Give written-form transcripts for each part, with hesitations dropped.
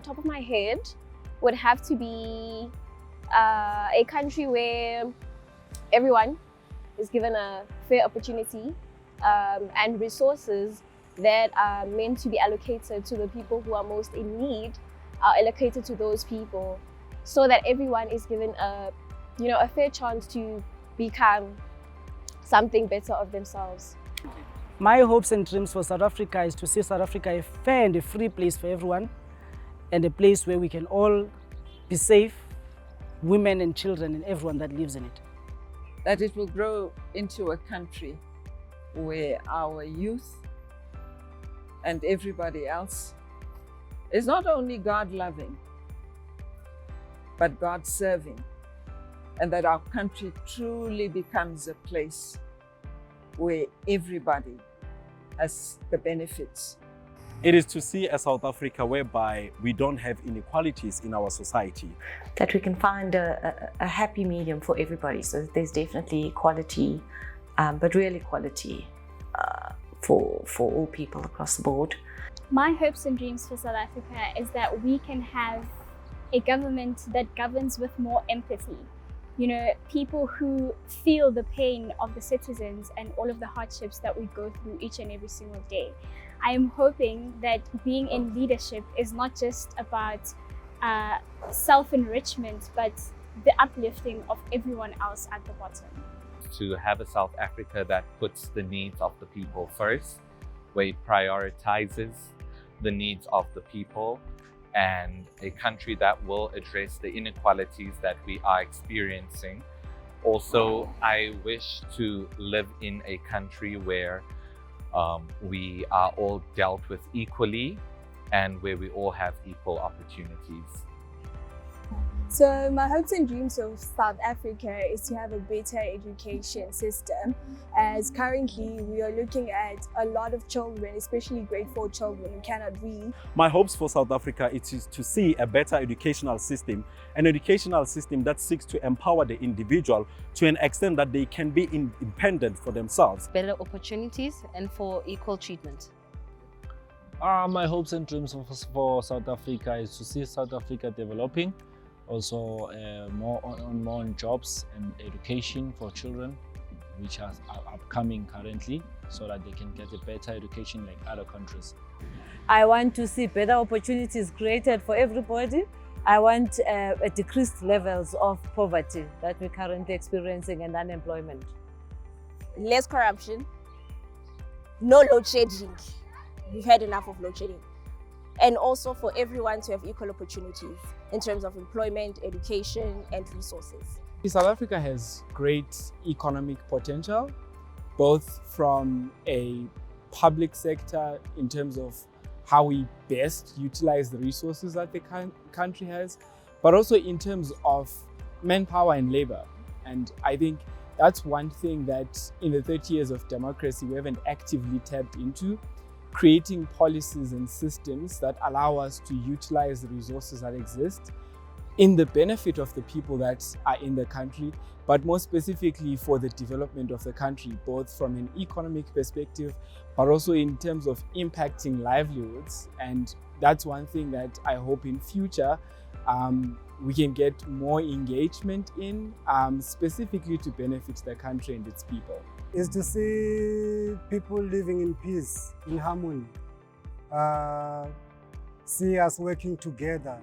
the top of my head would have to be a country where everyone is given a fair opportunity and resources that are meant to be allocated to the people who are most in need are allocated to those people, so that everyone is given a fair chance to become something better of themselves. My hopes and dreams for South Africa is to see South Africa a fair and a free place for everyone, and a place where we can all be safe, women and children and everyone that lives in it. That it will grow into a country where our youth and everybody else is not only God-loving, but God-serving, and that our country truly becomes a place where everybody has the benefits. It is to see a South Africa whereby we don't have inequalities in our society. That we can find a happy medium for everybody, so that there's definitely equality, but real equality for all people across the board. My hopes and dreams for South Africa is that we can have a government that governs with more empathy. People who feel the pain of the citizens and all of the hardships that we go through each and every single day. I am hoping that being in leadership is not just about self-enrichment, but the uplifting of everyone else at the bottom. To have a South Africa that puts the needs of the people first, where it prioritizes the needs of the people, and a country that will address the inequalities that we are experiencing. Also, I wish to live in a country where we are all dealt with equally and where we all have equal opportunities. So my hopes and dreams of South Africa is to have a better education system, as currently we are looking at a lot of children, especially grade 4 children, who cannot read. My hopes for South Africa is to see a better educational system, an educational system that seeks to empower the individual to an extent that they can be independent for themselves. Better opportunities and for equal treatment. My hopes and dreams for South Africa is to see South Africa developing, also more on jobs and education for children, which are upcoming currently, so that they can get a better education like other countries. I want to see better opportunities created for everybody. I want a decreased levels of poverty that we're currently experiencing and unemployment. Less corruption, no load shedding. We've had enough of load shedding. And also for everyone to have equal opportunities in terms of employment, education, and resources. South Africa has great economic potential, both from a public sector in terms of how we best utilize the resources that the country has, but also in terms of manpower and labor. And I think that's one thing that in the 30 years of democracy we haven't actively tapped into, creating policies and systems that allow us to utilize the resources that exist in the benefit of the people that are in the country, but more specifically for the development of the country, both from an economic perspective, but also in terms of impacting livelihoods. And that's one thing that I hope in future we can get more engagement in, specifically to benefit the country and its people. Is to see people living in peace, in harmony, see us working together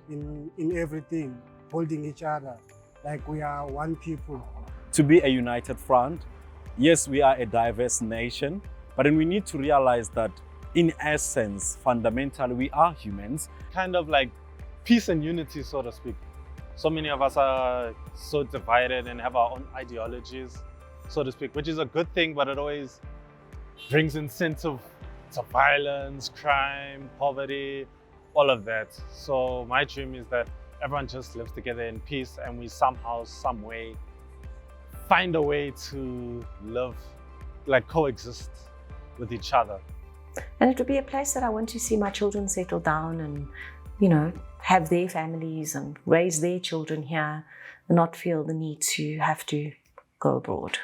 in everything, holding each other like we are one people. To be a united front, yes, we are a diverse nation, but then we need to realize that in essence, fundamentally, we are humans. Kind of like peace and unity, so to speak. So many of us are so divided and have our own ideologies, so to speak, which is a good thing, but it always brings in sense of violence, crime, poverty, all of that. So my dream is that everyone just lives together in peace and we somehow, some way, find a way to live, like coexist with each other. And it would be a place that I want to see my children settle down and, you know, have their families and raise their children here and not feel the need to have to go abroad.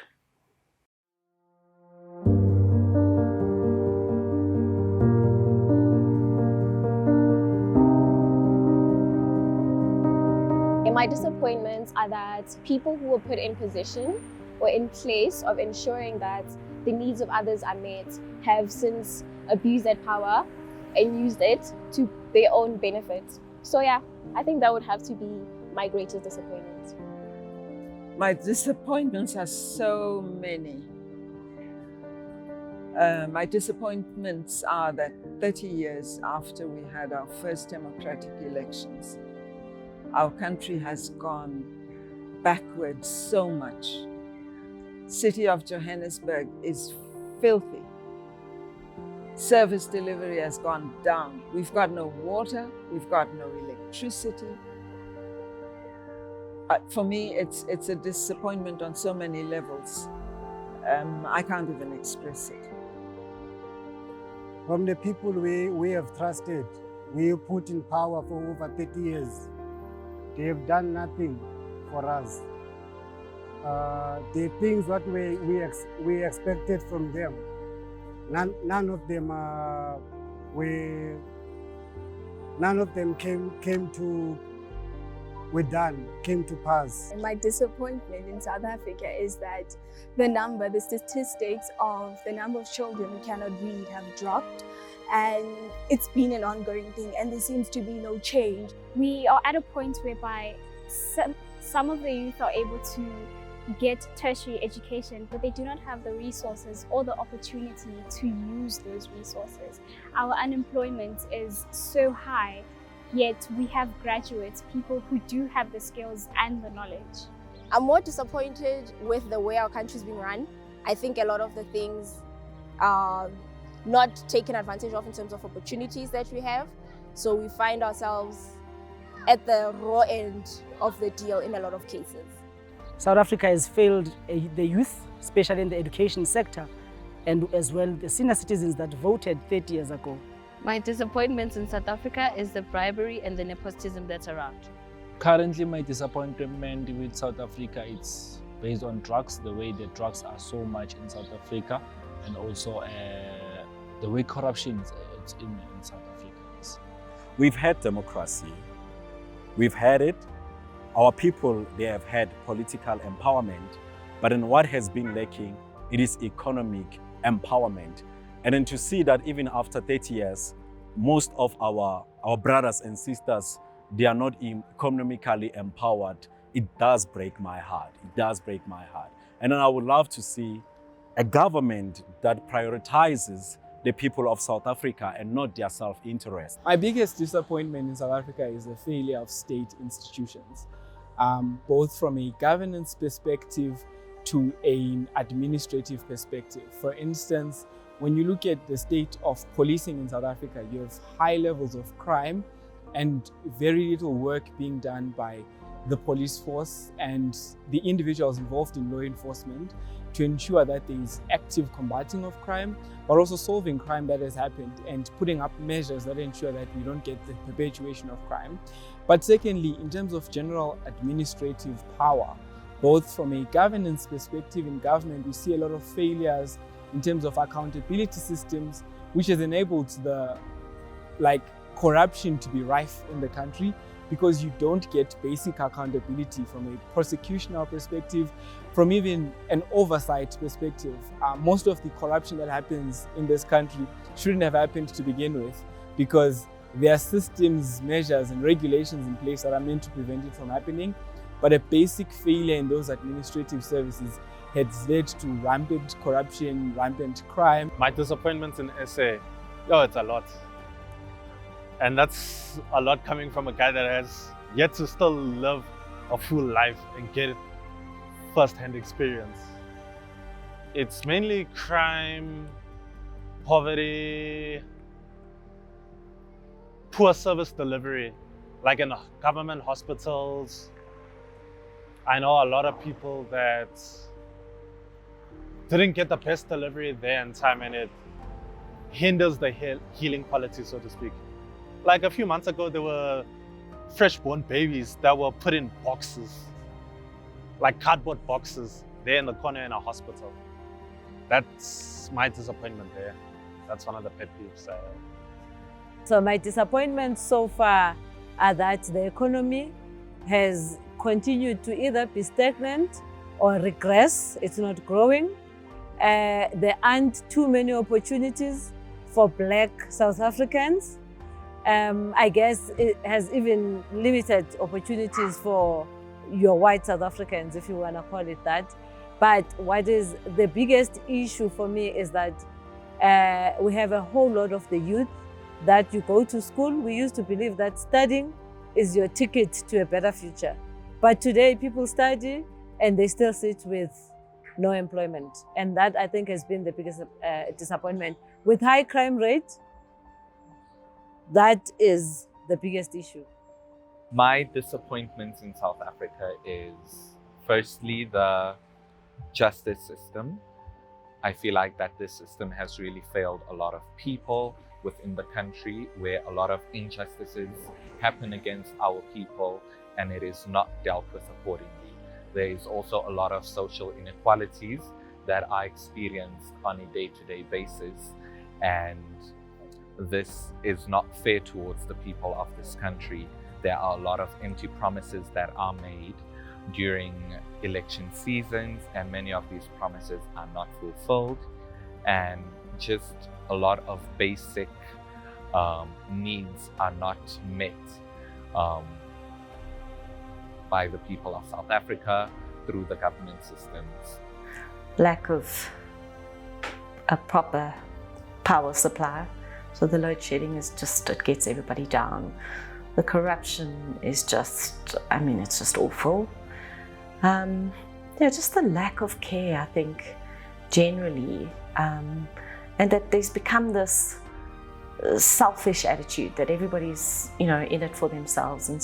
my disappointments are that people who were put in position or in place of ensuring that the needs of others are met have since abused that power and used it to their own benefit. So yeah, I think that would have to be my greatest disappointment. My disappointments are so many. My disappointments are that 30 years after we had our first democratic elections, our country has gone backwards so much. City of Johannesburg is filthy. Service delivery has gone down. We've got no water, we've got no electricity. For me, it's a disappointment on so many levels. I can't even express it. From the people we have trusted, we put in power for over 30 years. They have done nothing for us. The things that we expected from them, none of them came to pass. My disappointment in South Africa is that the statistics of the number of children who cannot read have dropped, and it's been an ongoing thing, and there seems to be no change. We are at a point whereby some of the youth are able to get tertiary education, but they do not have the resources or the opportunity to use those resources. Our unemployment is so high, yet we have graduates, people who do have the skills and the knowledge. I'm more disappointed with the way our country's being run. I think a lot of the things are not taken advantage of in terms of opportunities that we have. So we find ourselves at the raw end of the deal in a lot of cases. South Africa has failed the youth, especially in the education sector, and as well the senior citizens that voted 30 years ago. My disappointments in South Africa is the bribery and the nepotism that's around. Currently, my disappointment with South Africa is based on drugs, the way the drugs are so much in South Africa, and also the way corruption is in South Africa. We've had democracy. We've had it. Our people, they have had political empowerment, but in what has been lacking, it is economic empowerment. And then to see that even after 30 years, most of our brothers and sisters, they are not economically empowered, it does break my heart. It does break my heart. And then I would love to see a government that prioritizes the people of South Africa and not their self-interest. My biggest disappointment in South Africa is the failure of state institutions, both from a governance perspective to an administrative perspective. For instance, when you look at the state of policing in South Africa, you have high levels of crime and very little work being done by the police force and the individuals involved in law enforcement to ensure that there is active combating of crime, but also solving crime that has happened and putting up measures that ensure that we don't get the perpetuation of crime. But secondly, in terms of general administrative power, both from a governance perspective in government, we see a lot of failures in terms of accountability systems, which has enabled the corruption to be rife in the country, because you don't get basic accountability from a prosecutional perspective, from even an oversight perspective. Most of the corruption that happens in this country shouldn't have happened to begin with, because there are systems, measures, and regulations in place that are meant to prevent it from happening. But a basic failure in those administrative services has led to rampant corruption, rampant crime. My disappointments in SA, it's a lot. And that's a lot coming from a guy that has yet to still live a full life and get first-hand experience. It's mainly crime, poverty, poor service delivery, like in government hospitals. I know a lot of people that didn't get the best delivery there in time, and it hinders the healing quality, so to speak. Like a few months ago, there were fresh-born babies that were put in boxes, like cardboard boxes, there in the corner in a hospital. That's my disappointment there. That's one of the pet peeves. So my disappointments so far are that the economy has continue to either be stagnant or regress. It's not growing. There aren't too many opportunities for Black South Africans. I guess it has even limited opportunities for your white South Africans, if you want to call it that. But what is the biggest issue for me is that we have a whole lot of the youth that you go to school. We used to believe that studying is your ticket to a better future. But today people study and they still sit with no employment. And that, I think, has been the biggest disappointment. With high crime rate, that is the biggest issue. My disappointments in South Africa is firstly the justice system. I feel like that this system has really failed a lot of people within the country, where a lot of injustices happen against our people and it is not dealt with accordingly. There is also a lot of social inequalities that are experienced on a day-to-day basis, and this is not fair towards the people of this country. There are a lot of empty promises that are made during election seasons, and many of these promises are not fulfilled, and just a lot of basic needs are not met by the people of South Africa through the government systems. Lack of a proper power supply. So the load shedding is just, it gets everybody down. The corruption is just, I mean, it's just awful. Just the lack of care, I think, generally. And that there's become this selfish attitude that everybody's, in it for themselves. And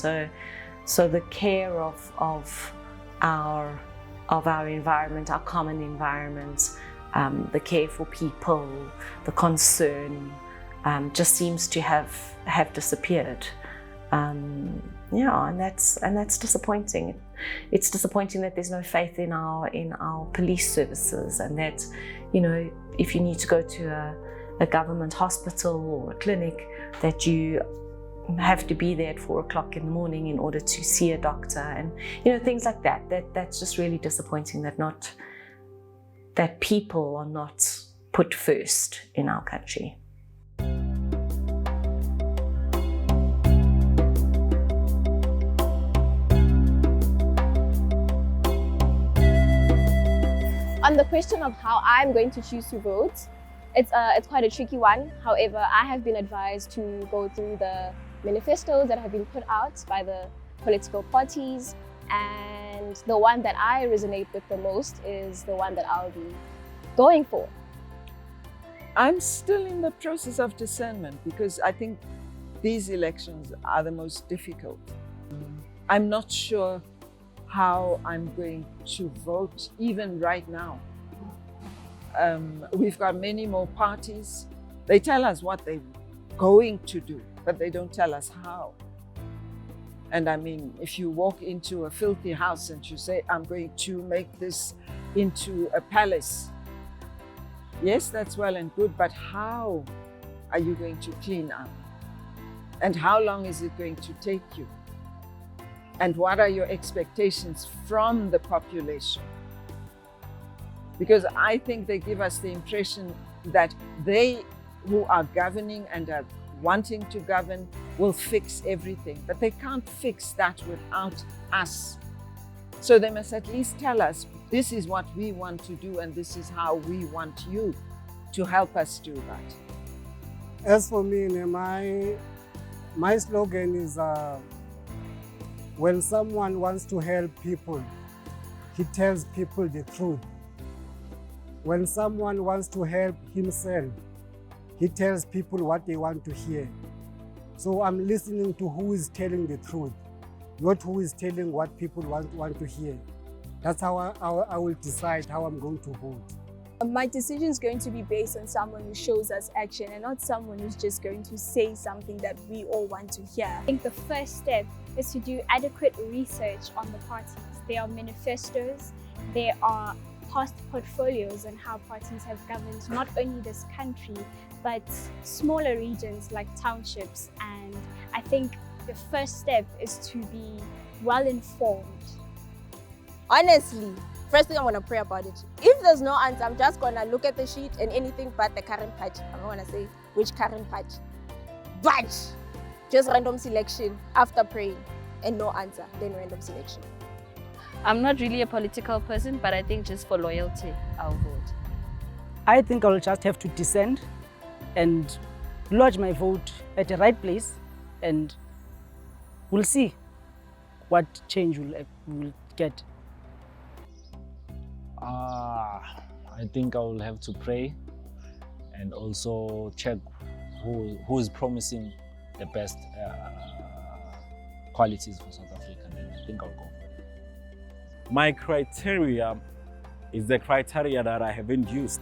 so the care of our environment, our common environment, the care for people, the concern, just seems to have disappeared. And that's disappointing. It's disappointing that there's no faith in our police services, and that, if you need to go to a government hospital or a clinic, that you have to be there at 4 o'clock in the morning in order to see a doctor, and things like that. That's just really disappointing, that people are not put first in our country. On the question of how I'm going to choose to vote, it's quite a tricky one. However, I have been advised to go through the manifestos that have been put out by the political parties, and the one that I resonate with the most is the one that I'll be going for. I'm still in the process of discernment, because I think these elections are the most difficult. I'm not sure how I'm going to vote even right now. We've got many more parties. They tell us what they're going to do, but they don't tell us how. And I mean, if you walk into a filthy house and you say, I'm going to make this into a palace, yes, that's well and good, but how are you going to clean up? And how long is it going to take you? And what are your expectations from the population? Because I think they give us the impression that they who are governing and are wanting to govern will fix everything, but they can't fix that without us. So they must at least tell us, this is what we want to do and this is how we want you to help us do that. As for me, my slogan is, when someone wants to help people, he tells people the truth. When someone wants to help himself, he tells people what they want to hear. So I'm listening to who is telling the truth, not who is telling what people want to hear. That's how I will decide how I'm going to vote. My decision is going to be based on someone who shows us action, and not someone who's just going to say something that we all want to hear. I think the first step is to do adequate research on the parties. There are manifestos, there are past portfolios on how parties have governed not only this country, but smaller regions like townships. And I think the first step is to be well informed? Honestly, first thing I'm gonna pray about it. If there's no answer, I'm just gonna look at the sheet and anything but the current patch. I'm not gonna say which current patch. But just random selection after praying and no answer, then random selection. I'm not really a political person, but I think just for loyalty, I'll vote. I think I'll just have to descend and lodge my vote at the right place, and we'll see what change we'll get. I think I will have to pray and also check who is promising the best qualities for South Africa. And I think I'll go for it. My criteria is the criteria that I haven't used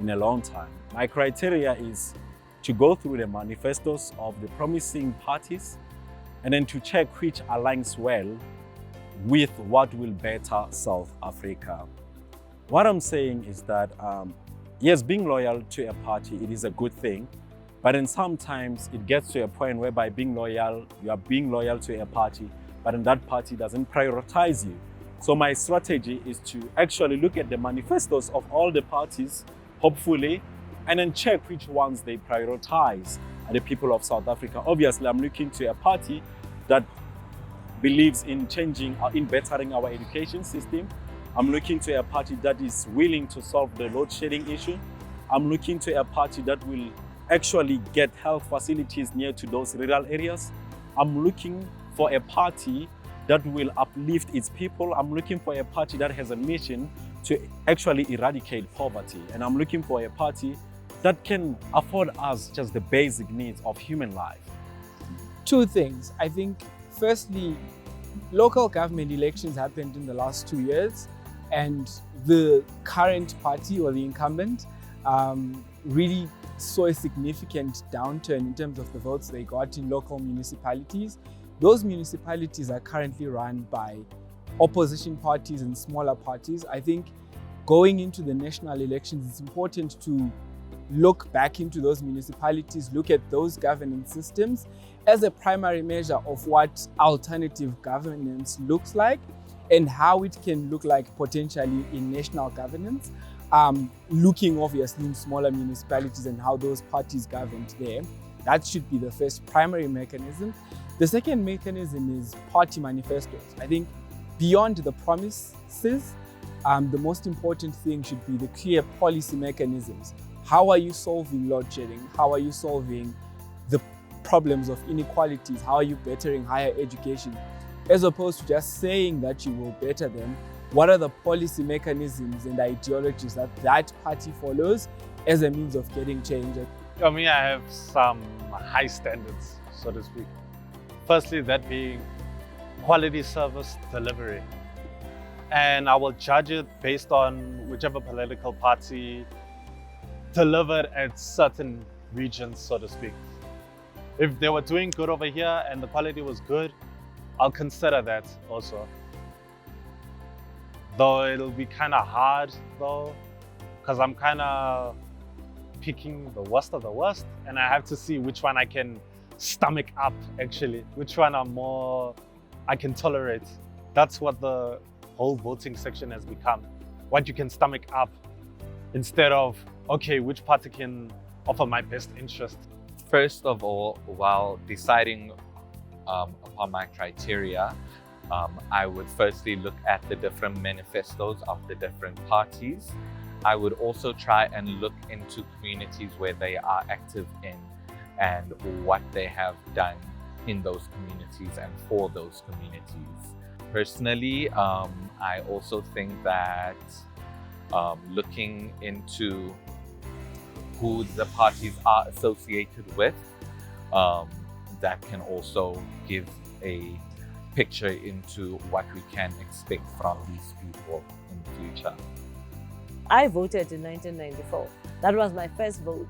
in a long time. My criteria is to go through the manifestos of the promising parties and then to check which aligns well with what will better South Africa. What I'm saying is that, yes, being loyal to a party, it is a good thing, but then sometimes it gets to a point whereby you are being loyal to a party, but then that party doesn't prioritize you. So my strategy is to actually look at the manifestos of all the parties, hopefully, and then check which ones they prioritize are the people of South Africa. Obviously, I'm looking to a party that believes in changing, in bettering our education system. I'm looking to a party that is willing to solve the load shedding issue. I'm looking to a party that will actually get health facilities near to those rural areas. I'm looking for a party that will uplift its people. I'm looking for a party that has a mission to actually eradicate poverty. And I'm looking for a party that can afford us just the basic needs of human life. Two things. I think, firstly, local government elections happened in the last 2 years, and the current party or the incumbent really saw a significant downturn in terms of the votes they got in local municipalities. Those municipalities are currently run by opposition parties and smaller parties. I think going into the national elections, it's important to look back into those municipalities, look at those governance systems as a primary measure of what alternative governance looks like and how it can look like potentially in national governance, looking obviously in smaller municipalities and how those parties governed there. That should be the first primary mechanism. The second mechanism is party manifestos. I think beyond the promises, the most important thing should be the clear policy mechanisms. How are you solving load shedding? How are you solving the problems of inequalities? How are you bettering higher education? As opposed to just saying that you will better them, what are the policy mechanisms and ideologies that that party follows as a means of getting change? For me, I have some high standards, so to speak. Firstly, that being quality service delivery. And I will judge it based on whichever political party delivered at certain regions, so to speak. If they were doing good over here and the quality was good, I'll consider that also. Though it'll be kind of hard though, because I'm kind of picking the worst of the worst, and I have to see which one I can stomach up actually, which one I can tolerate. That's what the whole voting section has become. What you can stomach up instead of, okay, which party can offer my best interest. First of all, while deciding upon my criteria, I would firstly look at the different manifestos of the different parties. I would also try and look into communities where they are active in and what they have done in those communities and for those communities. Personally, I also think that looking into who the parties are associated with, that can also give a picture into what we can expect from these people in the future. I voted in 1994. That was my first vote.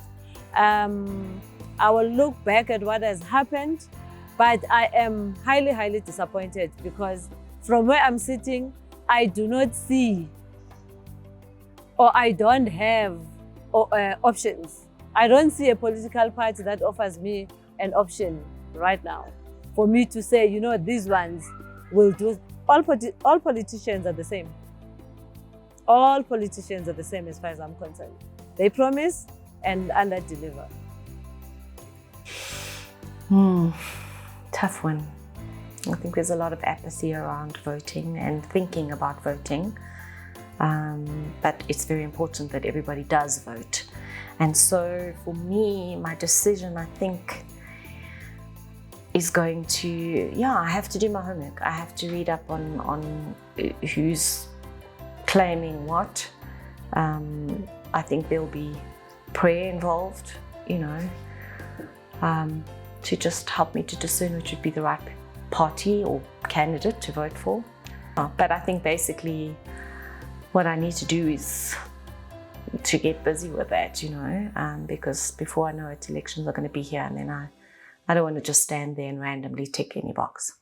I will look back at what has happened, but I am highly, highly disappointed because from where I'm sitting, I do not see or I don't have options. I don't see a political party that offers me an option right now for me to say, you know, these ones will do. All politicians are the same. All politicians are the same as far as I'm concerned. They promise and under-deliver. Tough one. I think there's a lot of apathy around voting and thinking about voting. But it's very important that everybody does vote. And so for me, my decision, I think, is going to, I have to do my homework. I have to read up on who's claiming what. I think there'll be prayer involved, to just help me to discern which would be the right party or candidate to vote for. But I think basically what I need to do is to get busy with that, because before I know it, elections are going to be here, and then I don't want to just stand there and randomly tick any box.